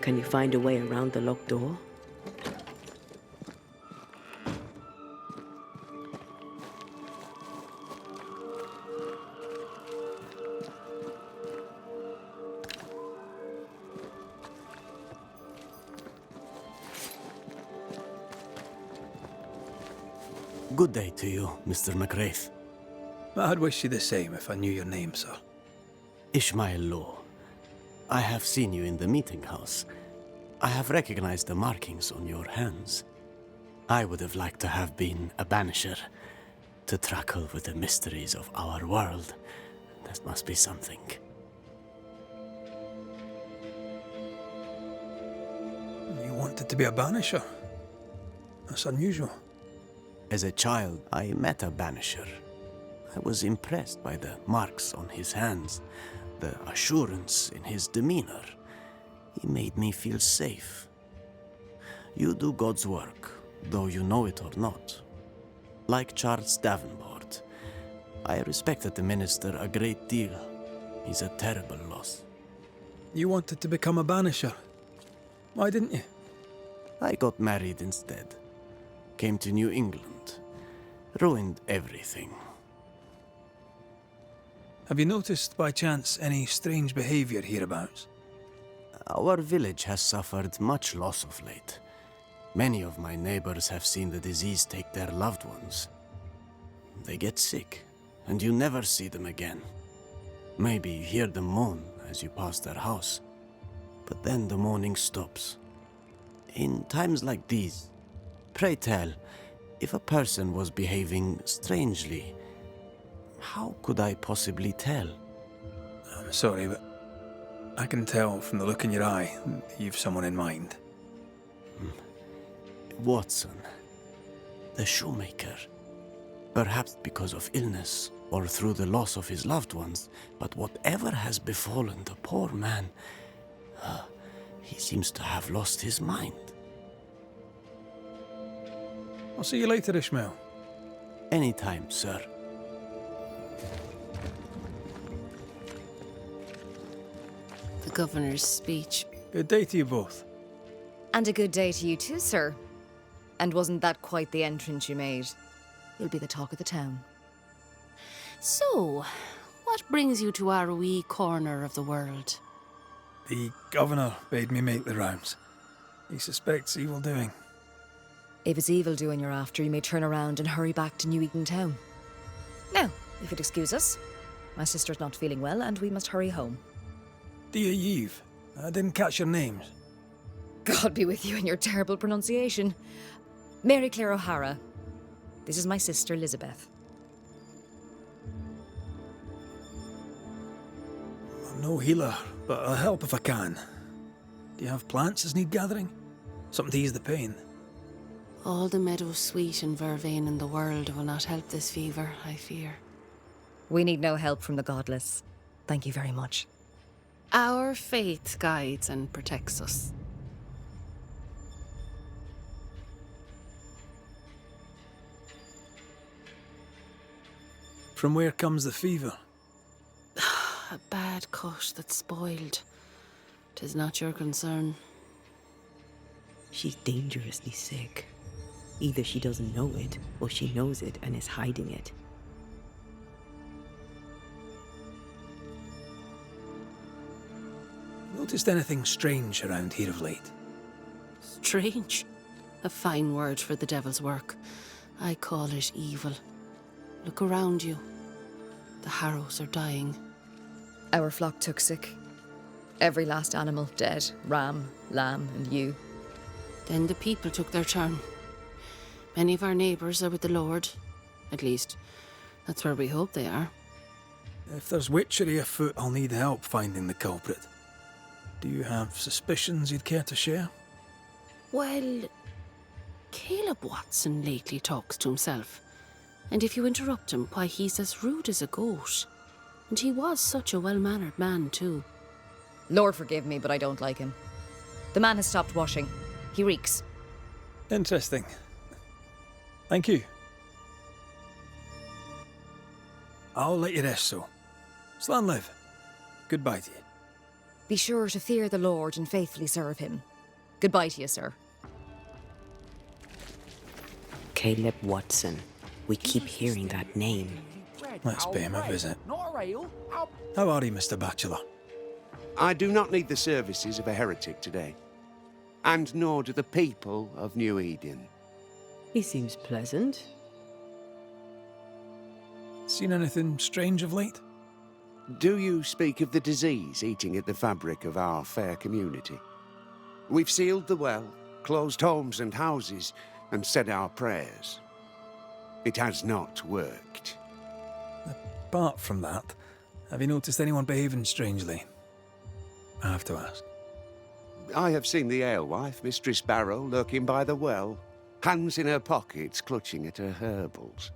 Can you find a way around the locked door? Good day to you, Mr. McWraith. I'd wish you the same if I knew your name, sir. Ishmael Law. I have seen you in the meeting house. I have recognized the markings on your hands. I would have liked to have been a Banisher, to tackle with the mysteries of our world. That must be something. You wanted to be a Banisher? That's unusual. As a child, I met a Banisher. I was impressed by the marks on his hands, the assurance in his demeanor. He made me feel safe. You do God's work, though you know it or not. Like Charles Davenport, I respected the minister a great deal. He's a terrible loss. You wanted to become a Banisher. Why didn't you? I got married instead. Came to New England. Ruined everything. Have you noticed, by chance, any strange behavior hereabouts? Our village has suffered much loss of late. Many of my neighbors have seen the disease take their loved ones. They get sick, and you never see them again. Maybe you hear them moan as you pass their house. But then the moaning stops. In times like these, pray tell, if a person was behaving strangely, how could I possibly tell? I'm sorry, but I can tell from the look in your eye that you've someone in mind. Wattson, the shoemaker. Perhaps because of illness or through the loss of his loved ones, but whatever has befallen the poor man, he seems to have lost his mind. I'll see you later, Ishmael. Anytime, sir. The governor's speech. Good day to you both. And a good day to you too, sir. And wasn't that quite the entrance you made? You'll be the talk of the town. So, what brings you to our wee corner of the world? The governor bade me make the rounds. He suspects evil doing. If it's evil doing you're after, you may turn around and hurry back to New Eden town. Now, if you'd excuse us, my sister's not feeling well and we must hurry home. Dear Yves, I didn't catch your names. God be with you and your terrible pronunciation. Mary Claire O'Hara. This is my sister, Elizabeth. I'm no healer, but I'll help if I can. Do you have plants as need gathering? Something to ease the pain? All the meadow sweet and vervain in the world will not help this fever, I fear. We need no help from the godless. Thank you very much. Our faith guides and protects us. From where comes the fever? A bad cut that's spoiled. 'Tis not your concern. She's dangerously sick. Either she doesn't know it, or she knows it and is hiding it. Noticed anything strange around here of late? Strange. A fine word for the devil's work. I call it evil. Look around you. The harrows are dying. Our flock took sick. Every last animal dead. Ram, lamb, and ewe. Then the people took their turn. Many of our neighbours are with the Lord. At least, that's where we hope they are. If there's witchery afoot, I'll need help finding the culprit. Do you have suspicions you'd care to share? Well, Caleb Wattson lately talks to himself. And if you interrupt him, why, he's as rude as a goat. And he was such a well-mannered man, too. Lord forgive me, but I don't like him. The man has stopped washing. He reeks. Interesting. Thank you. I'll let you rest, so. Slan live. Goodbye to you. Be sure to fear the Lord and faithfully serve him. Goodbye to you, sir. Caleb Wattson. We keep hearing that name. Let's pay him a visit. How are you, Mr. Bachelor? I do not need the services of a heretic today. And nor do the people of New Eden. He seems pleasant. Seen anything strange of late? Do you speak of the disease eating at the fabric of our fair community? We've sealed the well, closed homes and houses, and said our prayers. It has not worked. Apart from that, have you noticed anyone behaving strangely? I have to ask. I have seen the alewife, Mistress Barrow, lurking by the well, hands in her pockets, clutching at her herbals.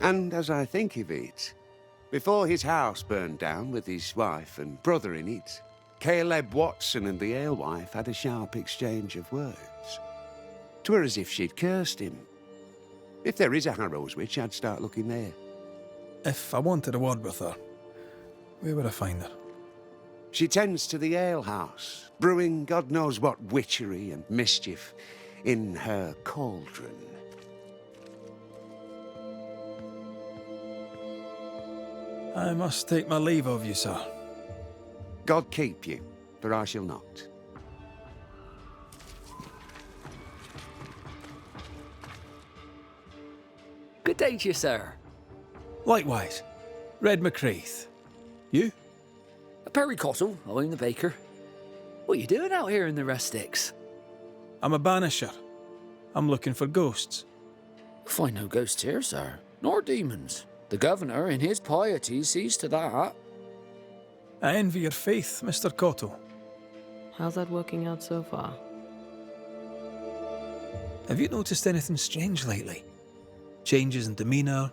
And as I think of it, before his house burned down with his wife and brother in it, Caleb Wattson and the alewife had a sharp exchange of words. 'Twere as if she'd cursed him. If there is a Harrow's witch, I'd start looking there. If I wanted a word with her, where would I find her? She tends to the alehouse, brewing God knows what witchery and mischief in her cauldron. I must take my leave of you, sir. God keep you, for I shall not. Good day to you, sir. Likewise. Red McCreath. You? Perry Cottle, I'm the baker. What are you doing out here in the rustics? I'm a banisher. I'm looking for ghosts. Find no ghosts here, sir, nor demons. The governor, in his piety, sees to that. I envy your faith, Mr. Cotto. How's that working out so far? Have you noticed anything strange lately? Changes in demeanour,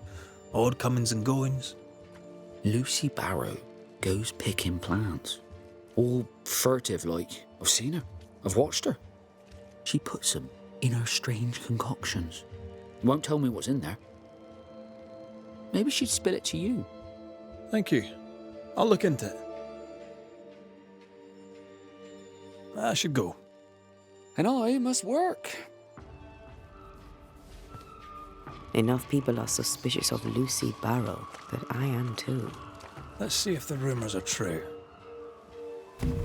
odd comings and goings? Lucy Barrow goes picking plants. All furtive like. I've seen her. I've watched her. She puts them in her strange concoctions. Won't tell me what's in there. Maybe she'd spill it to you. Thank you. I'll look into it. I should go. And I must work. Enough people are suspicious of Lucy Barrow that I am too. Let's see if the rumours are true.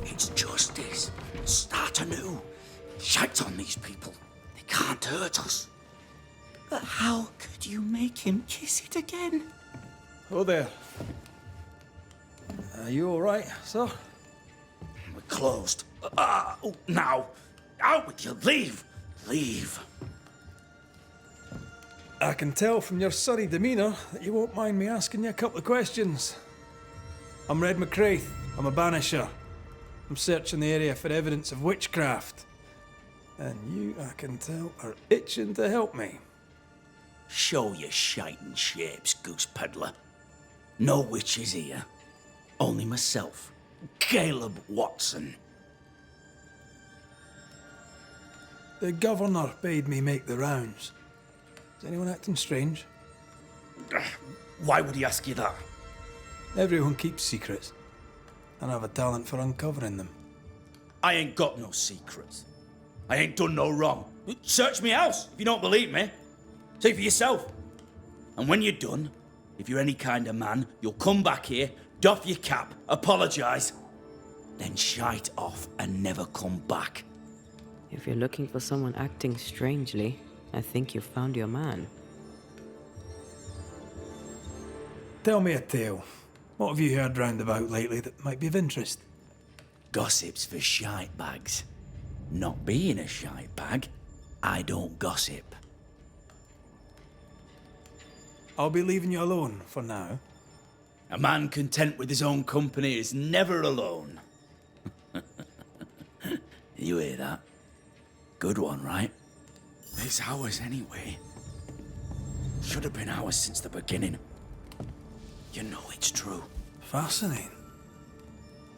It's justice. Start anew. Shite on these people. They can't hurt us. But how could you make him kiss it again? Oh there. Are you alright, sir? We're closed. Now. Out with you. Leave. Leave. I can tell from your sunny demeanour that you won't mind me asking you a couple of questions. I'm Red McCraith. I'm a banisher. I'm searching the area for evidence of witchcraft. And you, I can tell, are itching to help me. Show your shiting shapes, goose peddler. No witches here. Only myself, Caleb Wattson. The governor bade me make the rounds. Is anyone acting strange? Why would he ask you that? Everyone keeps secrets, and I have a talent for uncovering them. I ain't got no secrets. I ain't done no wrong. Search me house if you don't believe me. See for yourself. And when you're done, if you're any kind of man, you'll come back here, doff your cap, apologise, then shite off and never come back. If you're looking for someone acting strangely, I think you've found your man. Tell me a tale. What have you heard round about lately that might be of interest? Gossip's for shite bags. Not being a shite bag, I don't gossip. I'll be leaving you alone for now. A man content with his own company is never alone. You hear that? Good one, right? It's ours anyway. Should have been ours since the beginning. You know it's true. Fascinating.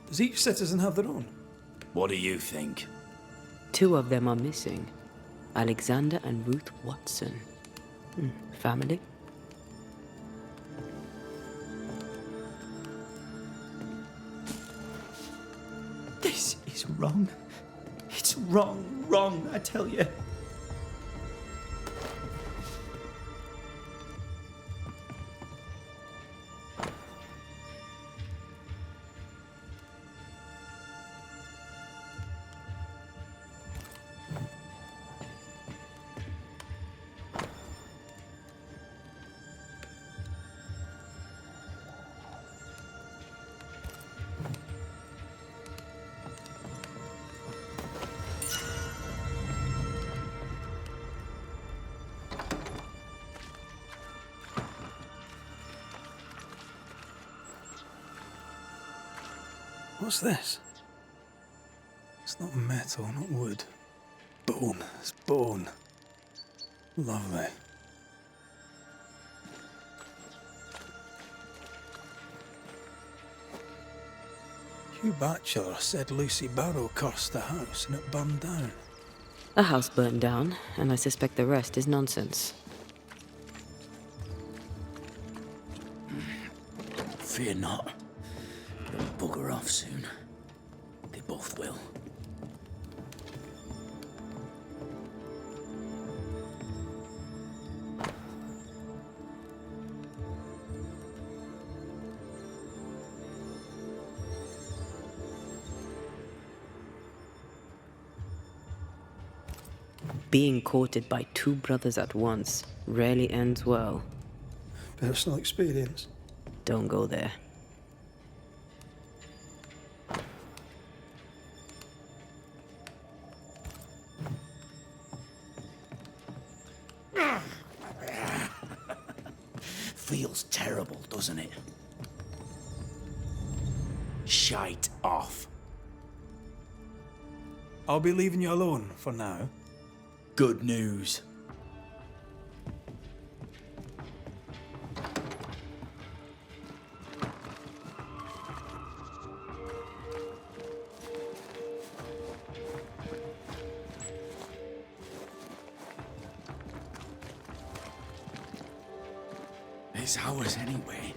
Does each citizen have their own? What do you think? 2 of them are missing. Alexander and Ruth Wattson. Family? wrong. It's wrong, I tell you. What's this? It's not metal, not wood. Bone. It's bone. Lovely. Hugh Batchelor said Lucy Barrow cursed the house and it burned down. The house burned down, and I suspect the rest is nonsense. Fear not. They'll bugger off soon. They both will. Being courted by two brothers at once rarely ends well. Personal experience. Don't go there. Feels terrible, doesn't it? Shite off. I'll be leaving you alone for now. Good news. It's ours anyway.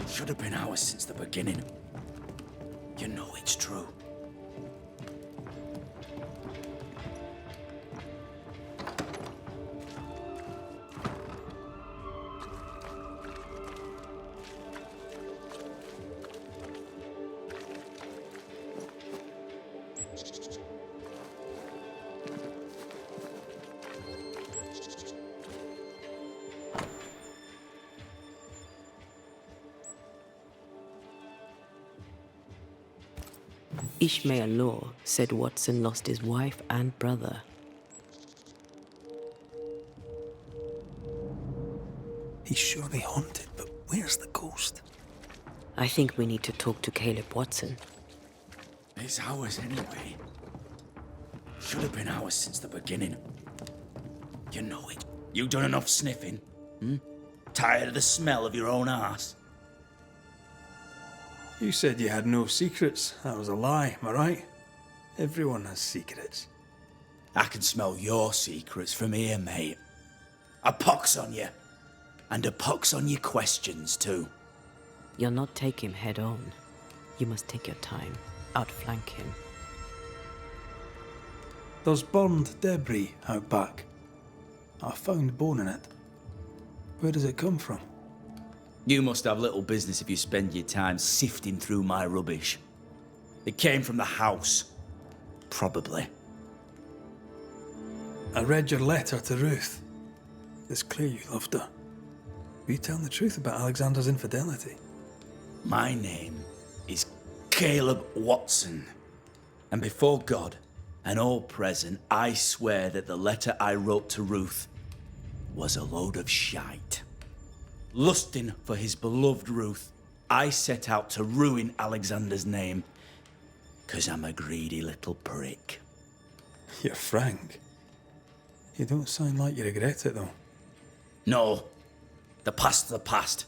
Should have been ours since the beginning. You know it's true. Ishmael Law said Wattson lost his wife and brother. He's surely haunted, but where's the ghost? I think we need to talk to Caleb Wattson. It's ours anyway. Should have been ours since the beginning. You know it. You done enough sniffing? Tired of the smell of your own arse? You said you had no secrets. That was a lie, am I right? Everyone has secrets. I can smell your secrets from here, mate. A pox on you. And a pox on your questions, too. You'll not take him head on. You must take your time. Outflank him. There's burned debris out back. I found bone in it. Where does it come from? You must have little business if you spend your time sifting through my rubbish. It came from the house. Probably. I read your letter to Ruth. It's clear you loved her. Were you telling the truth about Alexander's infidelity? My name is Caleb Wattson. And before God and all present, I swear that the letter I wrote to Ruth was a load of shite. Lusting for his beloved Ruth, I set out to ruin Alexander's name, 'cause I'm a greedy little prick. You're frank. You don't sound like you regret it, though. No, the past's the past.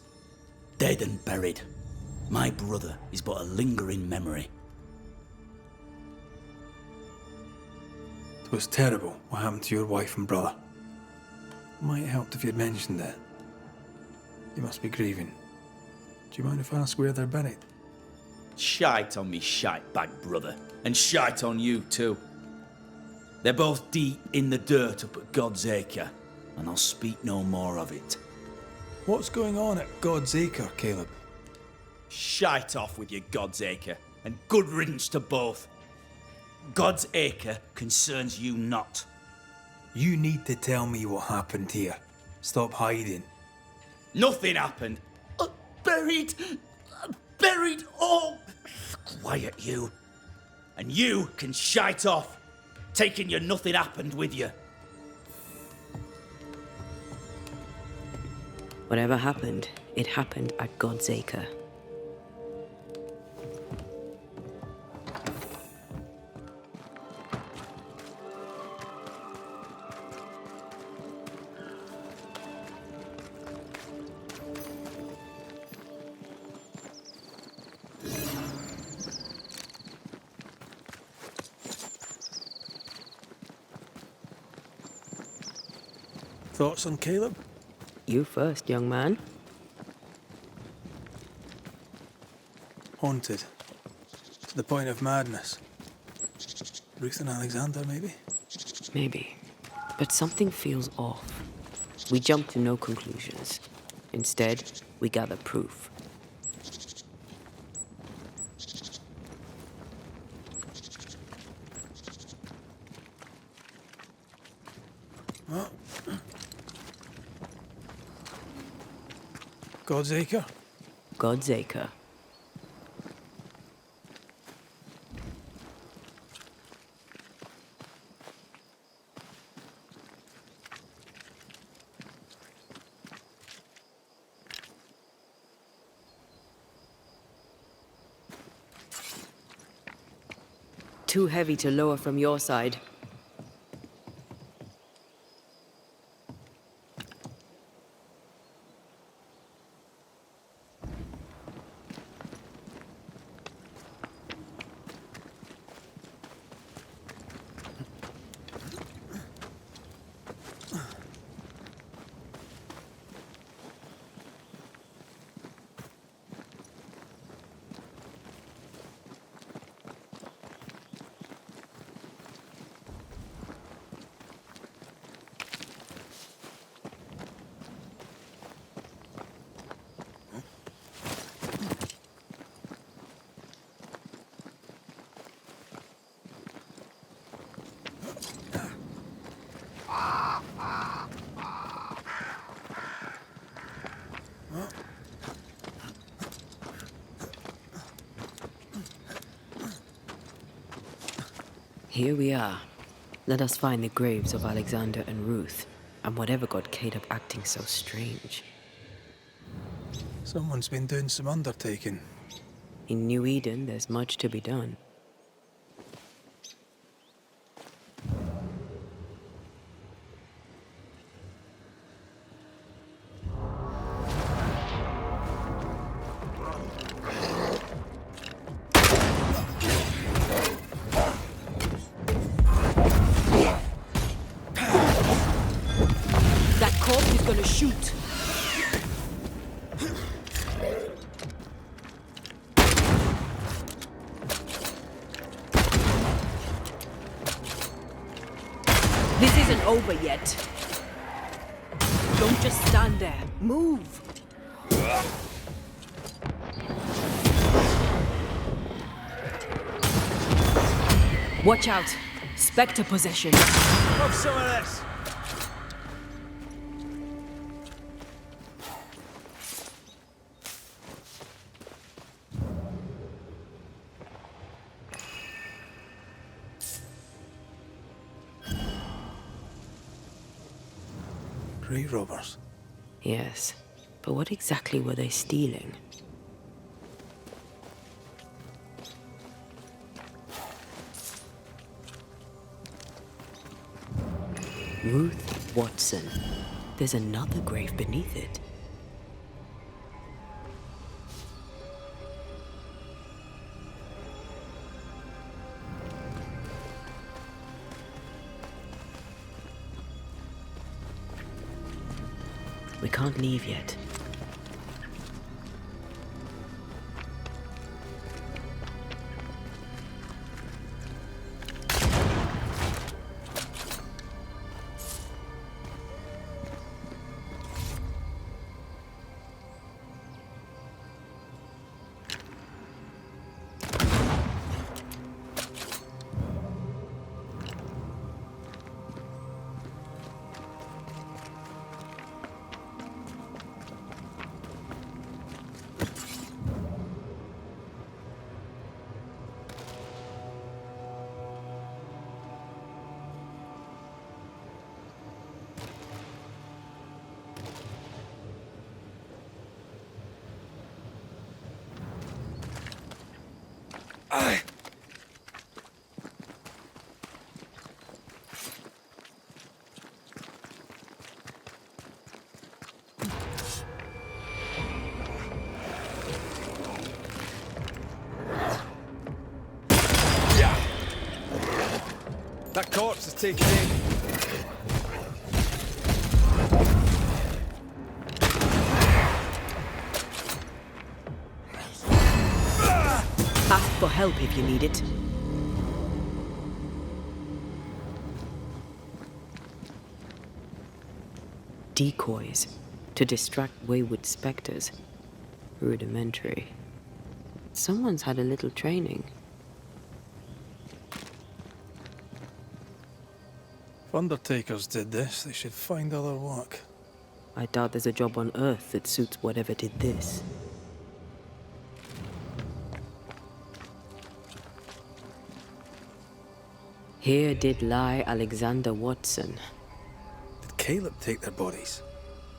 Dead and buried. My brother is but a lingering memory. It was terrible what happened to your wife and brother. Might have helped if you'd mentioned it. You must be grieving. Do you mind if I ask where they're buried? Shite on me shite bag brother. And shite on you, too. They're both deep in the dirt up at God's Acre, and I'll speak no more of it. What's going on at God's Acre, Caleb? Shite off with your God's Acre, and good riddance to both. God's Acre concerns you not. You need to tell me what happened here. Stop hiding. Nothing happened. Buried. Oh, quiet you. And you can shite off, taking your nothing happened with you. Whatever happened, it happened at God's Acre. Thoughts on Caleb? You first, young man. Haunted. To the point of madness. Ruth and Alexander, maybe? Maybe. But something feels off. We jump to no conclusions. Instead, we gather proof. God's Acre? God's Acre. Too heavy to lower from your side. Here we are. Let us find the graves of Alexander and Ruth, and whatever got Caleb acting so strange. Someone's been doing some undertaking. In New Eden, there's much to be done. That corpse is gonna shoot. This isn't over yet. Don't just stand there. Move. Watch out. Spectre possession. Have some of this! Grave robbers. Yes, but what exactly were they stealing? Ruth Wattson. There's another grave beneath it. We can't leave yet. That corpse is taken in. Ask for help if you need it. Decoys to distract wayward specters. Rudimentary. Someone's had a little training. If undertakers did this, they should find other work. I doubt there's a job on Earth that suits whatever did this. Here did lie Alexander Wattson. Did Caleb take their bodies?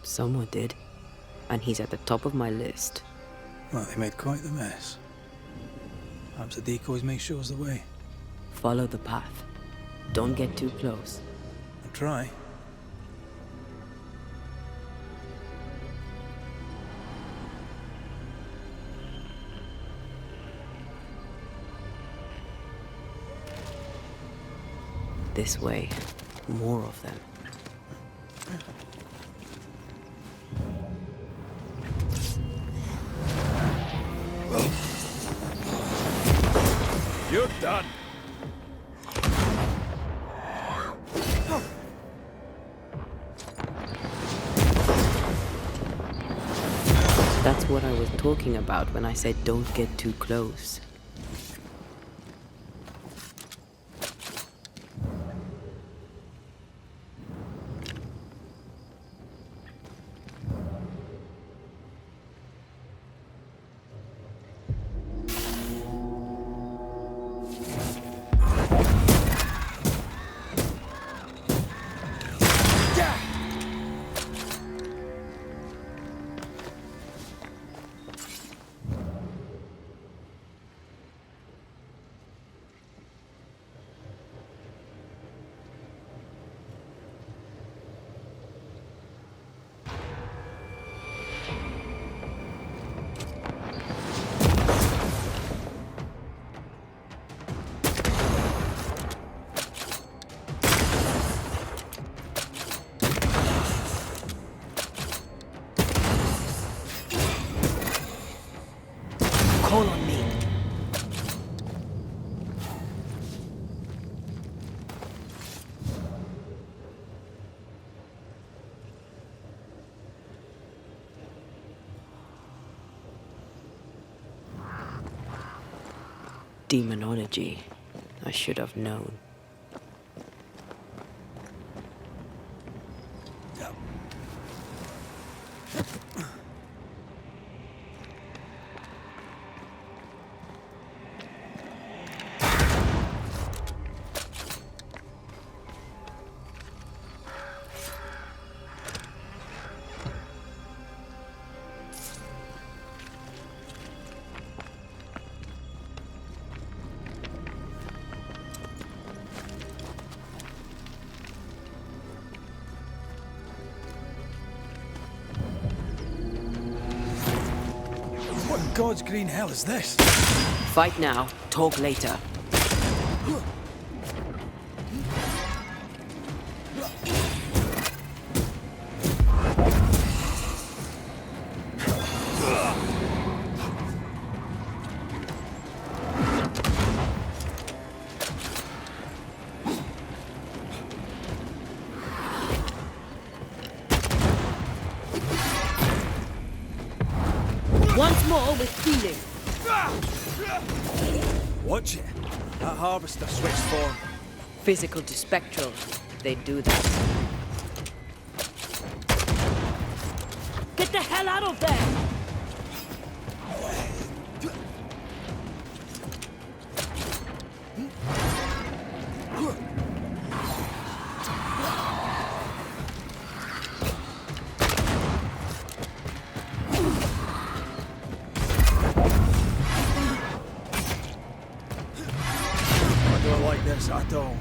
Someone did. And he's at the top of my list. Well, they made quite the mess. Perhaps the decoys may show us the way. Follow the path. Don't get too close. I'll try. This way. More of them. You're done. That's what I was talking about when I said don't get too close. Call on me. Demonology. I should have known. What in God's green hell is this? Fight now, talk later. Once more with feeling. Watch it. That harvester switched form. Physical to spectral. They do that. Get the hell out of there! all.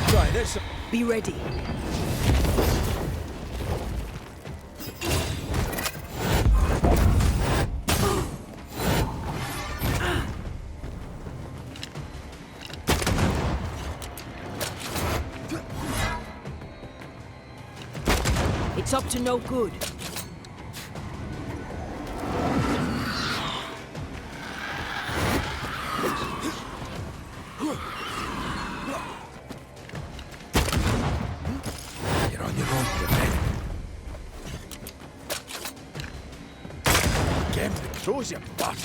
Try this. Be ready. It's up to no good. You're on your own with it. Again, it throws your butt.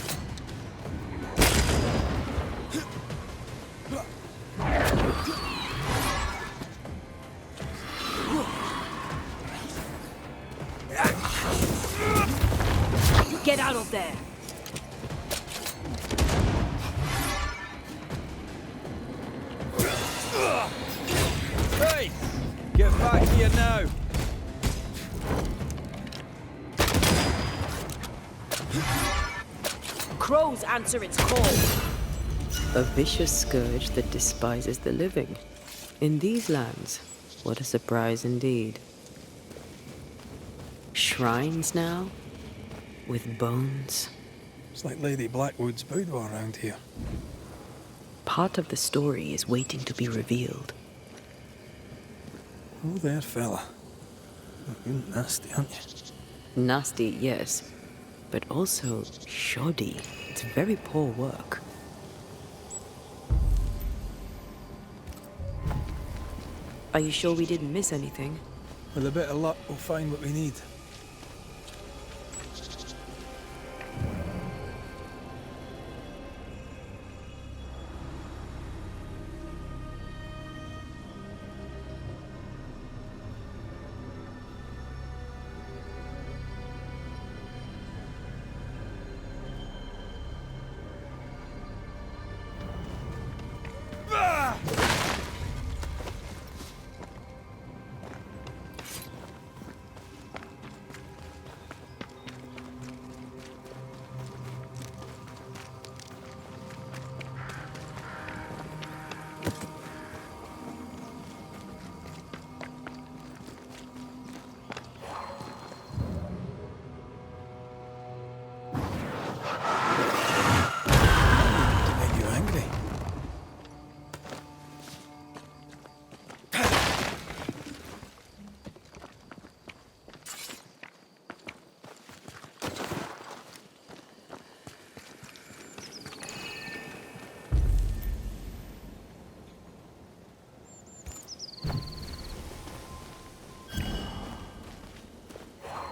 Get out of there. Hey! Get back here now! Crows answer its call. A vicious scourge that despises the living. In these lands, what a surprise indeed. Shrines now? With bones? It's like Lady Blackwood's boudoir around here. Part of the story is waiting to be revealed. Oh, there, fella. You're nasty, aren't you? Nasty, yes, but also shoddy. It's very poor work. Are you sure we didn't miss anything? With a bit of luck, we'll find what we need.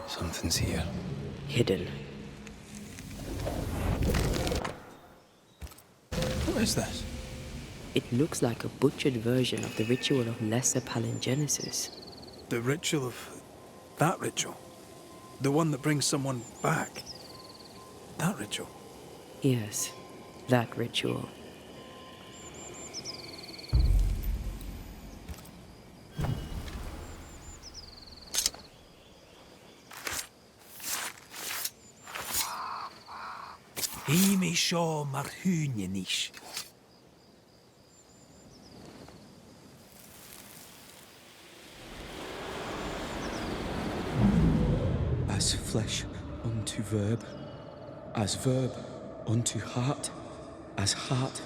Something's here. Hidden. What is this? It looks like a butchered version of the ritual of Lesser Palingenesis. The ritual of... that ritual? The one that brings someone back? That ritual? Yes, that ritual. Imi seo mar húne níos. As flesh unto verb, as verb unto heart, as heart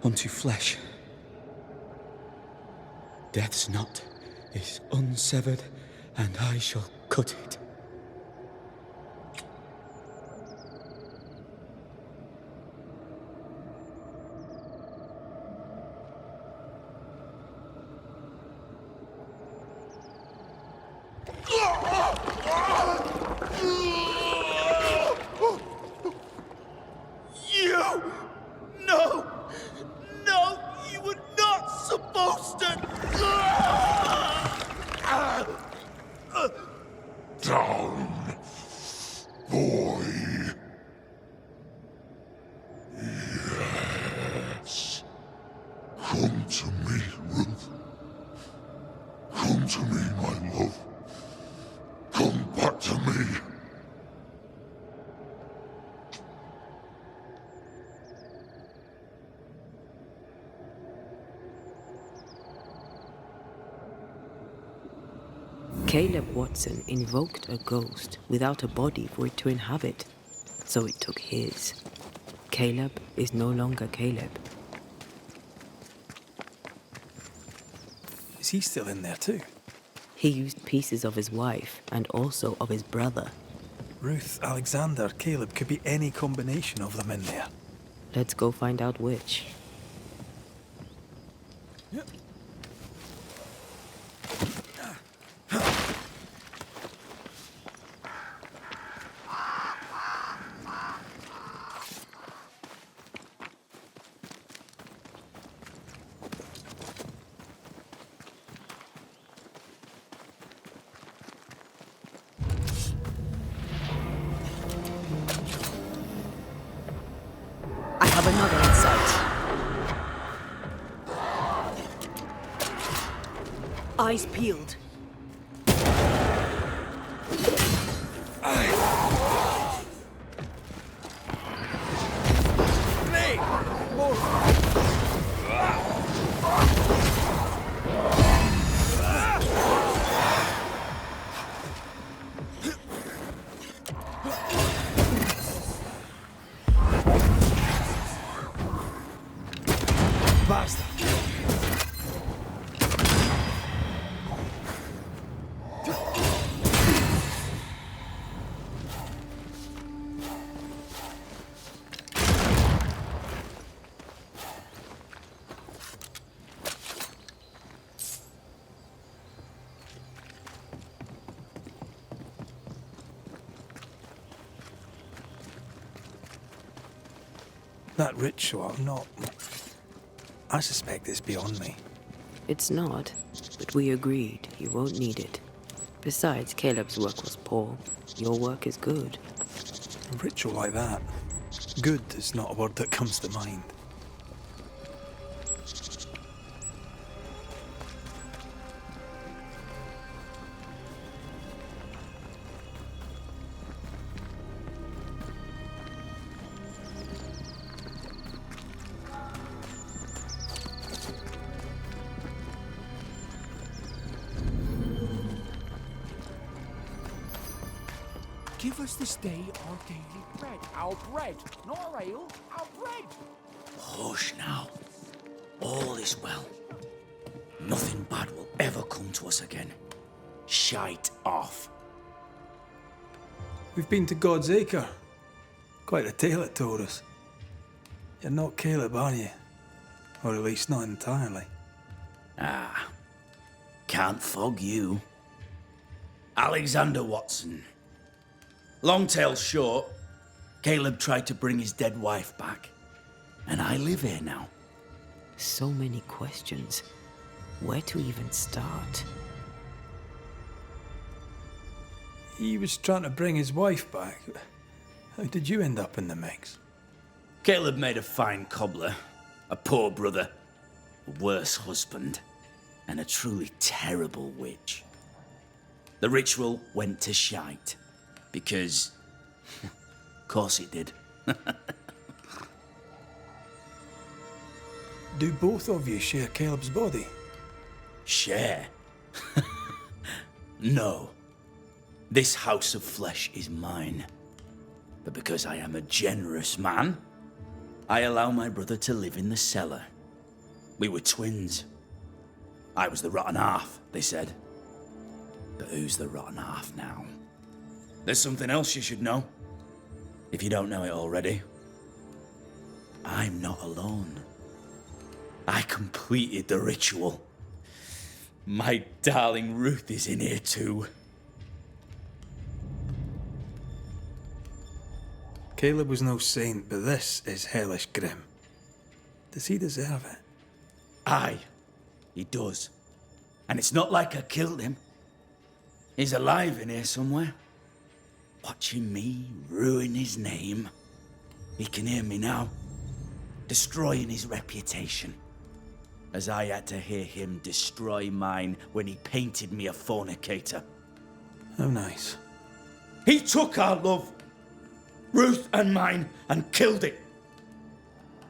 unto flesh. Death's knot is unsevered, and I shall cut it. Come to me, Ruth. Come to me, my love. Come back to me. Caleb Wattson invoked a ghost without a body for it to inhabit, so it took his. Caleb is no longer Caleb. Is he still in there too? He used pieces of his wife and also of his brother. Ruth, Alexander, Caleb, could be any combination of them in there. Let's go find out which. I have another in sight. Eyes peeled. Basta. That ritual, not... I suspect it's beyond me. It's not, but we agreed you won't need it. Besides, Caleb's work was poor. Your work is good. A ritual like that. Good is not a word that comes to mind. Give us this day our daily bread. Our bread, not our ale, our bread. Hush now. All is well. Nothing bad will ever come to us again. Shite off. We've been to God's Acre. Quite a tale it told us. You're not Caleb, are you? Or at least not entirely. Ah. Can't fog you. Alexander Wattson. Long tale short, Caleb tried to bring his dead wife back. And I live here now. So many questions. Where to even start? He was trying to bring his wife back. How did you end up in the mix? Caleb made a fine cobbler, a poor brother, a worse husband, and a truly terrible witch. The ritual went to shite, because, of course it did. Do both of you share Caleb's body? Share? No. This house of flesh is mine. But because I am a generous man, I allow my brother to live in the cellar. We were twins. I was the rotten half, they said. But who's the rotten half now? There's something else you should know, if you don't know it already. I'm not alone. I completed the ritual. My darling Ruth is in here too. Caleb was no saint, but this is hellish grim. Does he deserve it? Aye, he does. And it's not like I killed him. He's alive in here somewhere. Watching me ruin his name. He can hear me now. Destroying his reputation. As I had to hear him destroy mine when he painted me a fornicator. How nice. He took our love, Ruth and mine, and killed it.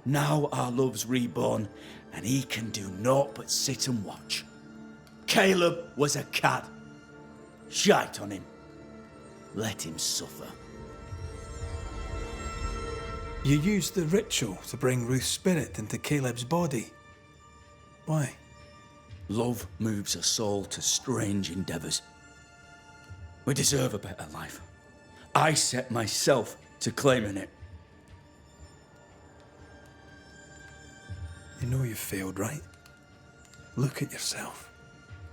Now our love's reborn, and he can do naught but sit and watch. Caleb was a cad. Shite on him. Let him suffer. You used the ritual to bring Ruth's spirit into Caleb's body. Why? Love moves a soul to strange endeavours. We deserve a better life. I set myself to claiming it. You know you failed, right? Look at yourself.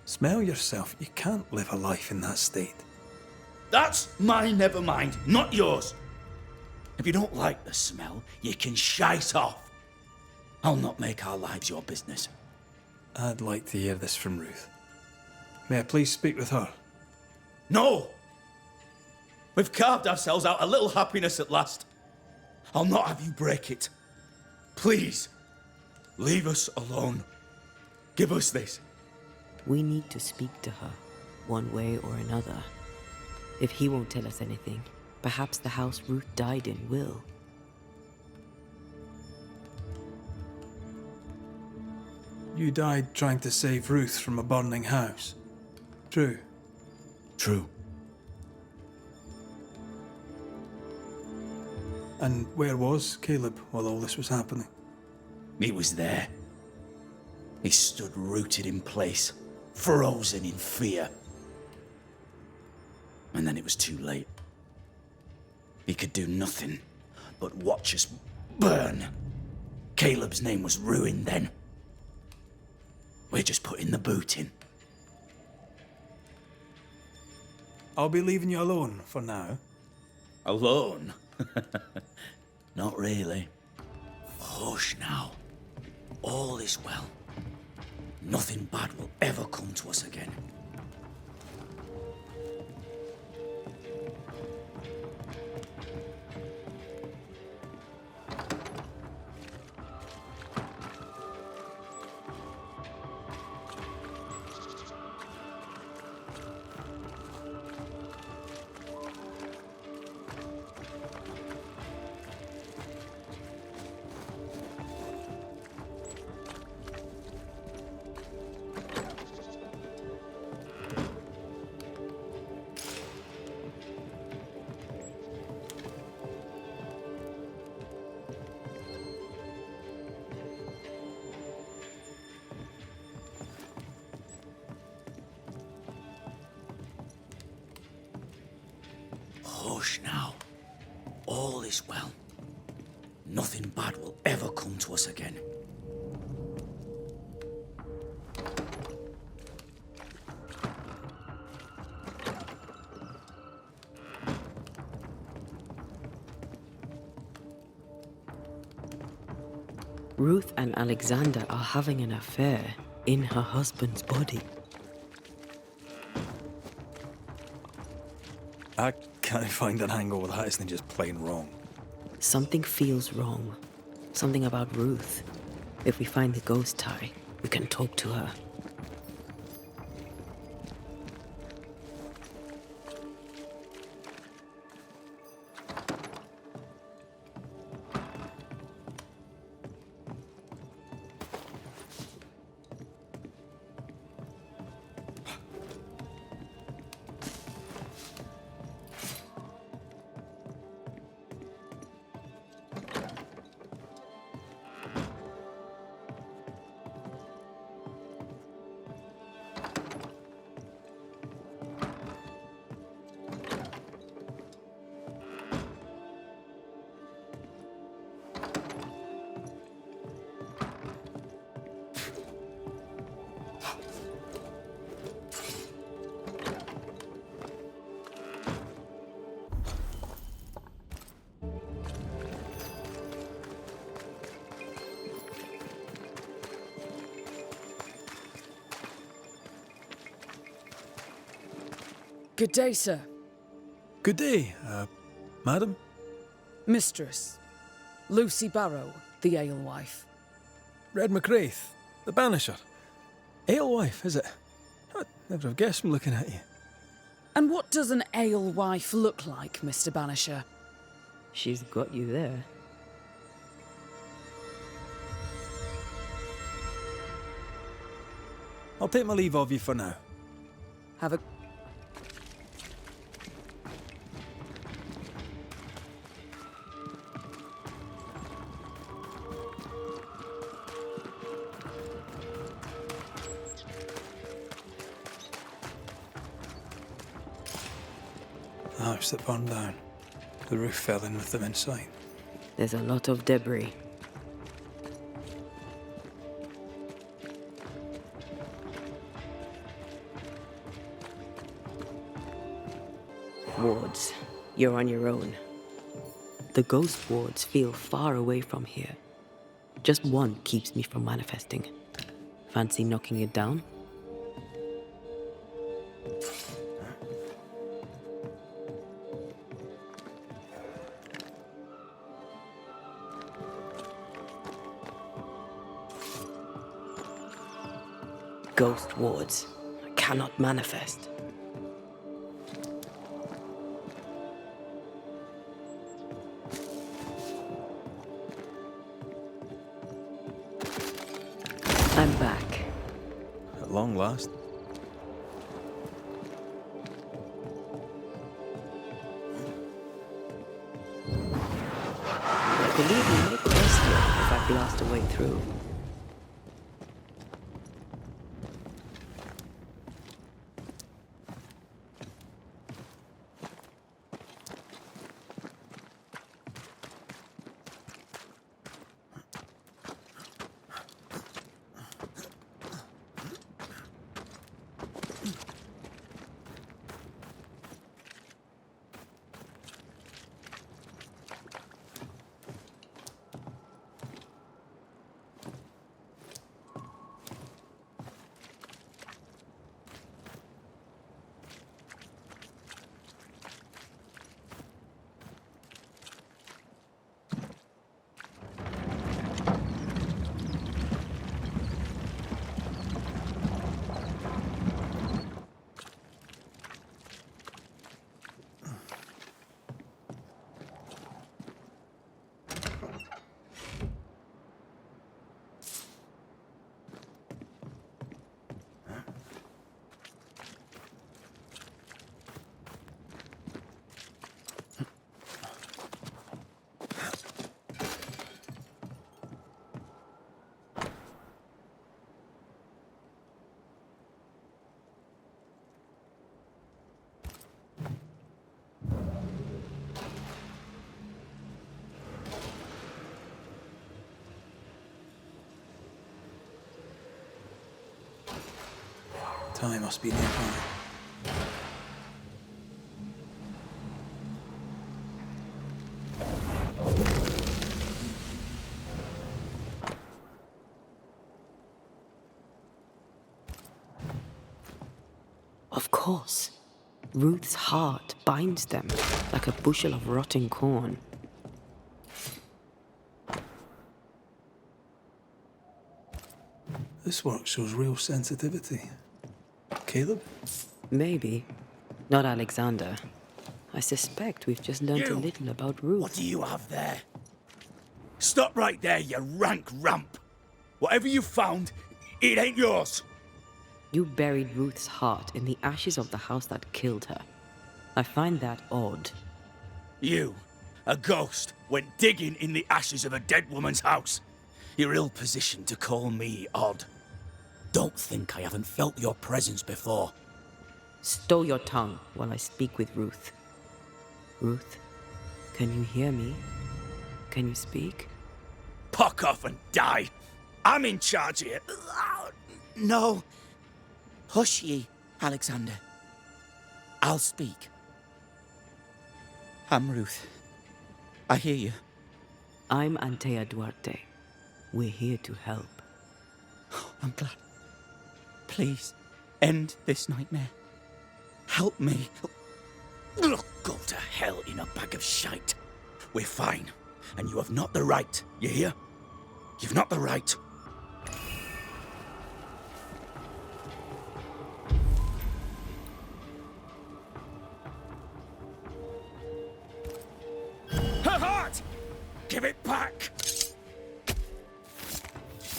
Smell yourself. You can't live a life in that state. That's my never mind, not yours. If you don't like the smell, you can shite off. I'll not make our lives your business. I'd like to hear this from Ruth. May I please speak with her? No! We've carved ourselves out a little happiness at last. I'll not have you break it. Please, leave us alone. Give us this. We need to speak to her, one way or another. If he won't tell us anything, perhaps the house Ruth died in will. You died trying to save Ruth from a burning house. True. True. And where was Caleb while all this was happening? He was there. He stood rooted in place, frozen in fear. And then it was too late. He could do nothing but watch us burn. Caleb's name was ruined then. We're just putting the boot in. I'll be leaving you alone for now. Alone? Not really. Hush now. All is well. Nothing bad will ever come to us again. Hush now. All is well. Nothing bad will ever come to us again. Ruth and Alexander are having an affair in her husband's body. I can't find an angle that isn't just plain wrong. Something feels wrong. Something about Ruth. If we find the ghost tie, we can talk to her. Good day, sir. Good day, madam. Mistress. Lucy Barrow, the alewife. Red McCraith, the Banisher. Alewife, is it? I'd never have guessed from looking at you. And what does an alewife look like, Mr. Banisher? She's got you there. I'll take my leave of you for now. Have a... The house that burned down. The roof fell in with them inside. There's a lot of debris. Wards, you're on your own. The ghost wards feel far away from here. Just one keeps me from manifesting. Fancy knocking it down? Ghost wards. I cannot manifest. I'm back. At long last. I believe we may quest here if I blast a way through. Time must be nearby. Of course. Ruth's heart binds them like a bushel of rotting corn. This work shows real sensitivity. Caleb? Maybe. Not Alexander. I suspect we've just learnt a little about Ruth. What do you have there? Stop right there, you rank ramp. Whatever you found, it ain't yours. You buried Ruth's heart in the ashes of the house that killed her. I find that odd. You, a ghost, went digging in the ashes of a dead woman's house. You're ill-positioned to call me odd. Don't think I haven't felt your presence before. Stow your tongue while I speak with Ruth. Ruth, can you hear me? Can you speak? Puck off and die. I'm in charge here. No. Hush ye, Alexander. I'll speak. I'm Ruth. I hear you. I'm Antea Duarte. We're here to help. Oh, I'm glad. Please, end this nightmare. Help me. Look, go to hell in a bag of shite. We're fine, and you have not the right, you hear? You've not the right. Her heart! Give it back!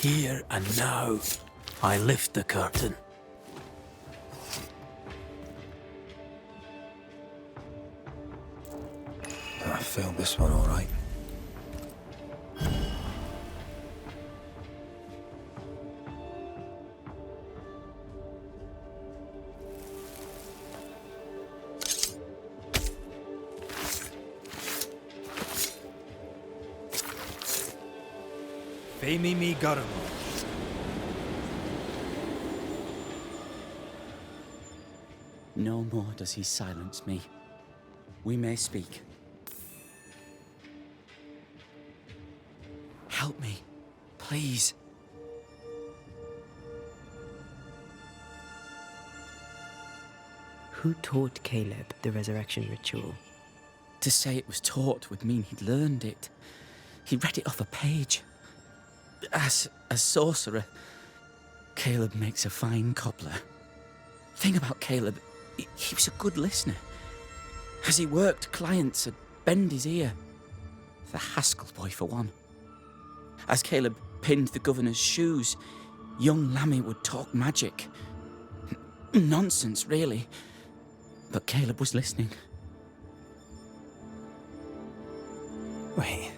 Here and now, I lift the curtain. I failed this one all right. Pay me Gurren. No more does he silence me. We may speak. Help me, please. Who taught Caleb the resurrection ritual? To say it was taught would mean he'd learned it. He read it off a page. As a sorcerer, Caleb makes a fine cobbler. Thing about Caleb, he was a good listener. As he worked, clients would bend his ear. The Haskell boy, for one. As Caleb pinned the governor's shoes, young Lammy would talk magic. Nonsense, really. But Caleb was listening. Wait,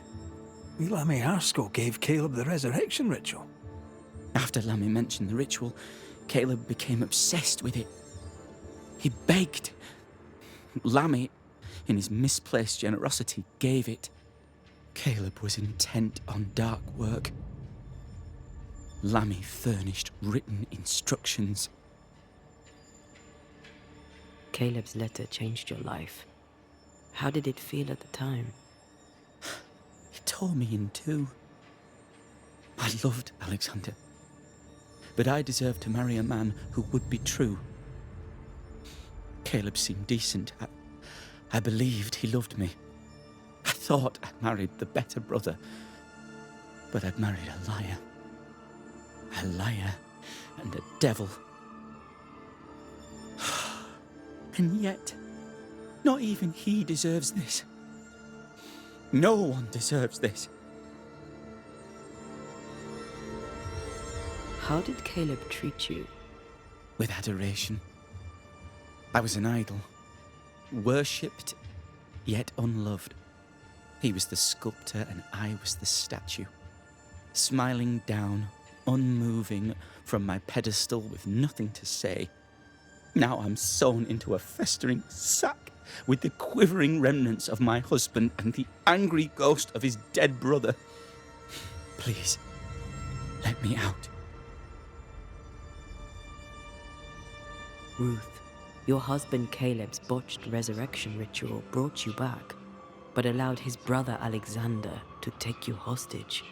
Lammy Haskell gave Caleb the resurrection ritual? After Lammy mentioned the ritual, Caleb became obsessed with it. He begged. Lammy, in his misplaced generosity, gave it. Caleb was intent on dark work. Lammy furnished written instructions. Caleb's letter changed your life. How did it feel at the time? It tore me in two. I loved Alexander, but I deserved to marry a man who would be true. Caleb seemed decent. I believed he loved me. I thought I married the better brother, but I'd married a liar. A liar and a devil. And yet, not even he deserves this. No one deserves this. How did Caleb treat you? With adoration. I was an idol, worshipped, yet unloved. He was the sculptor and I was the statue, smiling down, unmoving from my pedestal with nothing to say. Now I'm sewn into a festering sack with the quivering remnants of my husband and the angry ghost of his dead brother. Please, let me out. Ruth, your husband Caleb's botched resurrection ritual brought you back, but allowed his brother Alexander to take you hostage.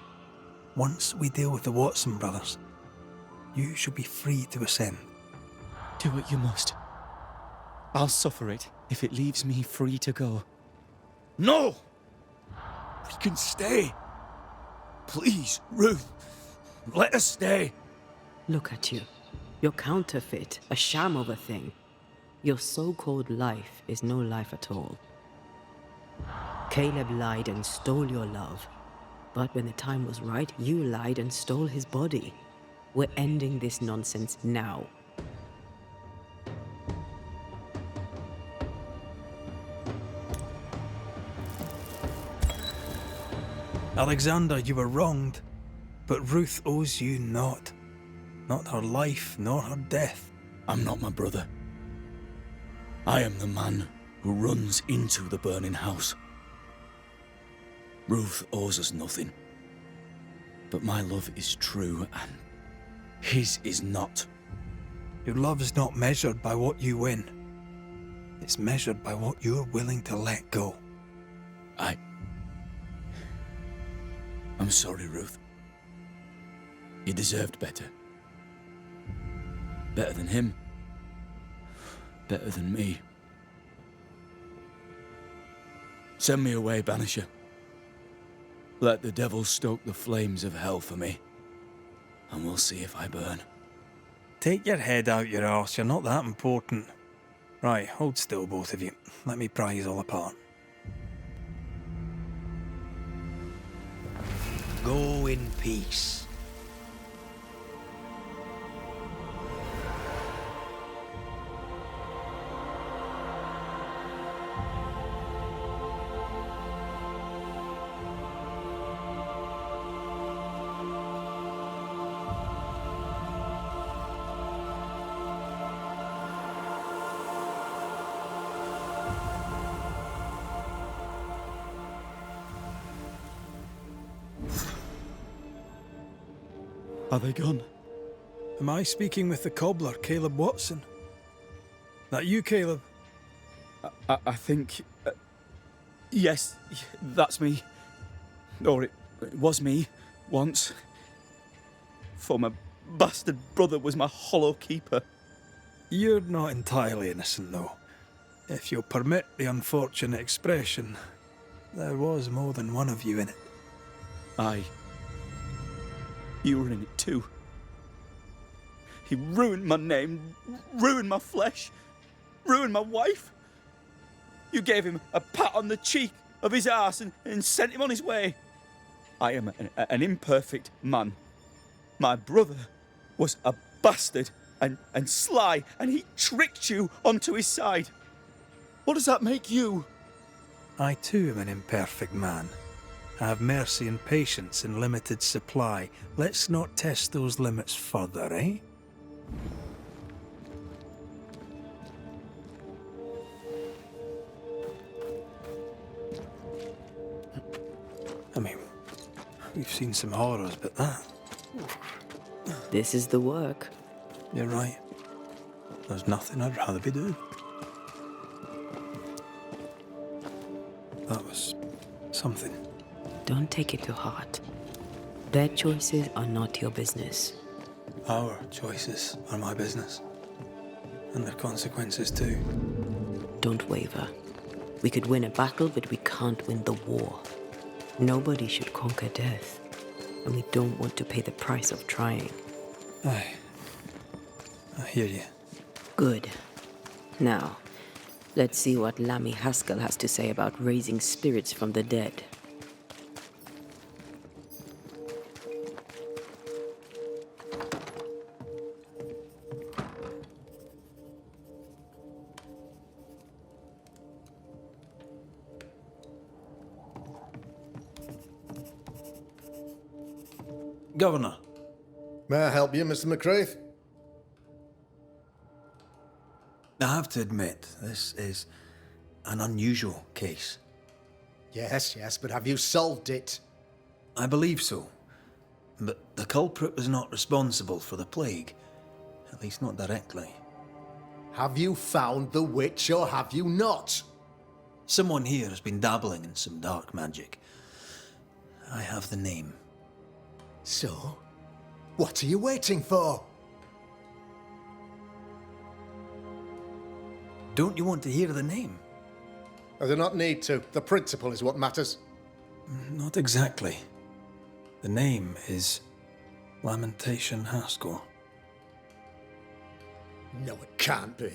Once we deal with the Wattson brothers, you shall be free to ascend. Do what you must. I'll suffer it if it leaves me free to go. No! We can stay. Please, Ruth, let us stay. Look at you. You're counterfeit, a sham of a thing. Your so-called life is no life at all. Caleb lied and stole your love. But when the time was right, you lied and stole his body. We're ending this nonsense now. Alexander, you were wronged, but Ruth owes you naught. Not her life, nor her death. I'm not my brother. I am the man who runs into the burning house. Ruth owes us nothing. But my love is true, and his is not. Your love is not measured by what you win. It's measured by what you're willing to let go. I'm sorry, Ruth. You deserved better. Better than him. Better than me. Send me away, Banisher. Let the devil stoke the flames of hell for me, and we'll see if I burn. Take your head out your arse, you're not that important. Right, hold still, both of you. Let me pry you all apart. Go in peace. Are they gone? Am I speaking with the cobbler, Caleb Wattson? That you, Caleb? I think... yes, that's me. Or it was me, once. For my bastard brother was my hollow keeper. You're not entirely innocent, though. If you'll permit the unfortunate expression, there was more than one of you in it. Aye. You were in it too. He ruined my name, ruined my flesh, ruined my wife. You gave him a pat on the cheek of his arse and sent him on his way. I am an imperfect man. My brother was a bastard and sly, and he tricked you onto his side. What does that make you? I too am an imperfect man. I have mercy and patience in limited supply. Let's not test those limits further, eh? I mean, we've seen some horrors, but that... This is the work. You're right. There's nothing I'd rather be doing. That was something. Don't take it to heart. Their choices are not your business. Our choices are my business. And their consequences too. Don't waver. We could win a battle, but we can't win the war. Nobody should conquer death. And we don't want to pay the price of trying. Aye. I hear you. Good. Now, let's see what Lammy Haskell has to say about raising spirits from the dead. Governor. May I help you, Mr. McCraith? I have to admit, this is an unusual case. Yes, but have you solved it? I believe so. But the culprit was not responsible for the plague. At least not directly. Have you found the witch or have you not? Someone here has been dabbling in some dark magic. I have the name. So? What are you waiting for? Don't you want to hear the name? I do not need to. The principle is what matters. Not exactly. The name is Lamentation Haskell. No, it can't be.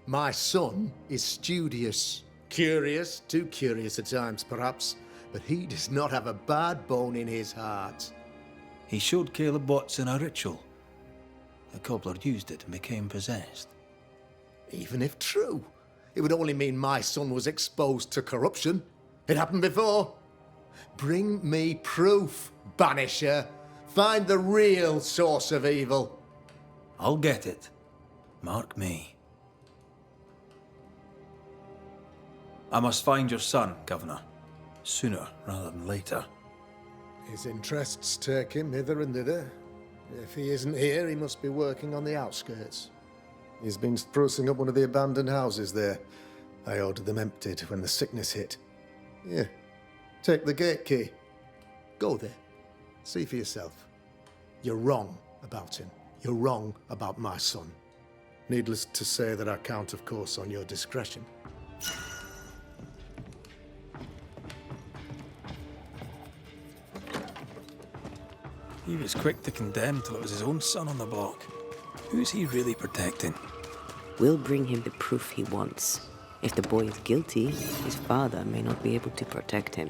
My son is studious. Curious, too curious at times perhaps, but he does not have a bad bone in his heart. He showed Caleb Wattson a ritual. The cobbler used it and became possessed. Even if true, it would only mean my son was exposed to corruption. It happened before. Bring me proof, Banisher. Find the real source of evil. I'll get it. Mark me. I must find your son, Governor. Sooner rather than later. His interests take him hither and thither. If he isn't here, he must be working on the outskirts. He's been sprucing up one of the abandoned houses there. I ordered them emptied when the sickness hit. Here, take the gate key. Go there. See for yourself. You're wrong about him. You're wrong about my son. Needless to say that I count, of course, on your discretion. He was quick to condemn till it was his own son on the block. Who's he really protecting? We'll bring him the proof he wants. If the boy is guilty, his father may not be able to protect him.